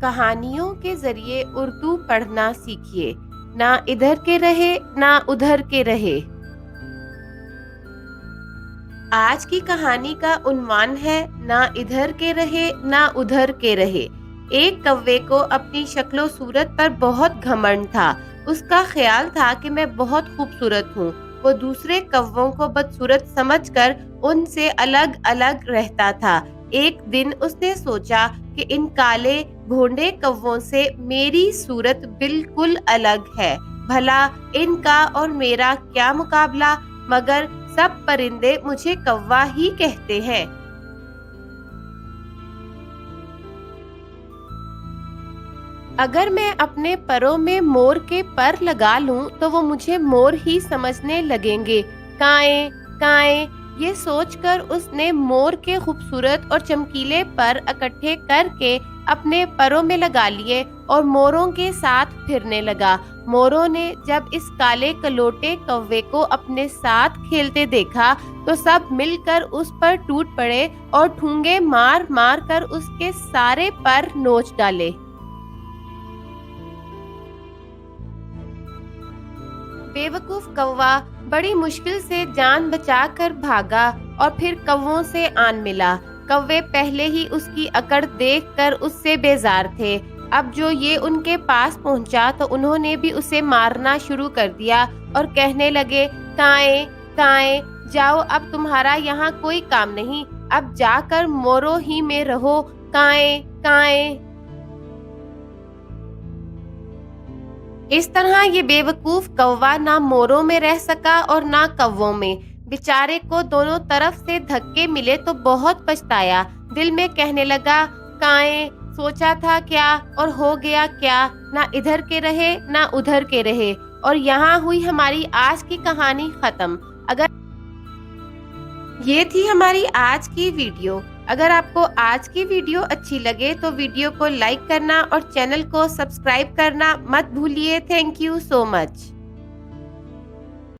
کہانیوں کے ذریعے اردو پڑھنا سیکھیے، نہ ادھر کے رہے نہ ادھر کے رہے۔ آج کی کہانی کا عنوان ہے نہ ادھر کے رہے نہ ادھر کے رہے۔ ایک کوے کو اپنی شکل و صورت پر بہت گھمنڈ تھا۔ اس کا خیال تھا کہ میں بہت خوبصورت ہوں۔ وہ دوسرے کووں کو بدصورت سمجھ کر ان سے الگ الگ رہتا تھا۔ ایک دن اس نے سوچا کہ ان کالے بھونڈے کووں سے میری صورت بالکل الگ ہے، بھلا ان کا اور میرا کیا مقابلہ، مگر سب پرندے مجھے کوا ہی کہتے ہیں۔ اگر میں اپنے پروں میں مور کے پر لگا لوں تو وہ مجھے مور ہی سمجھنے لگیں گے۔ کائیں کائیں، یہ سوچ کر اس نے مور کے خوبصورت اور چمکیلے پر اکٹھے کر کے اپنے پروں میں لگا لیے اور موروں کے ساتھ پھرنے لگا۔ موروں نے جب اس کالے کلوٹے کوے کو اپنے ساتھ کھیلتے دیکھا تو سب مل کر اس پر ٹوٹ پڑے اور ٹھونگے مار مار کر اس کے سارے پر نوچ ڈالے۔ بے وقوف کوا بڑی مشکل سے جان بچا کر بھاگا اور پھر کووں سے آن ملا۔ کوے پہلے ہی اس کی اکڑ دیکھ کر اس سے بیزار تھے۔ اب جو یہ ان کے پاس پہنچا تو انہوں نے بھی اسے مارنا شروع کر دیا اور کہنے لگے، کائیں کائیں، جاؤ، اب تمہارا یہاں کوئی کام نہیں، اب جا کر موروں ہی میں رہو۔ کائیں کائیں۔ اس طرح یہ بے وقوف کوا نہ موروں میں رہ سکا اور نہ کووں میں۔ بیچارے کو دونوں طرف سے دھکے ملے تو بہت پچھتایا۔ دل میں کہنے لگا، کائیں، سوچا تھا کیا اور ہو گیا کیا، نہ ادھر کے رہے نہ ادھر کے رہے۔ اور یہاں ہوئی ہماری آج کی کہانی ختم۔ یہ تھی ہماری آج کی ویڈیو۔ اگر آپ کو آج کی ویڈیو اچھی لگے تو ویڈیو کو لائک کرنا اور چینل کو سبسکرائب کرنا مت بھولیے۔ Thank you so much.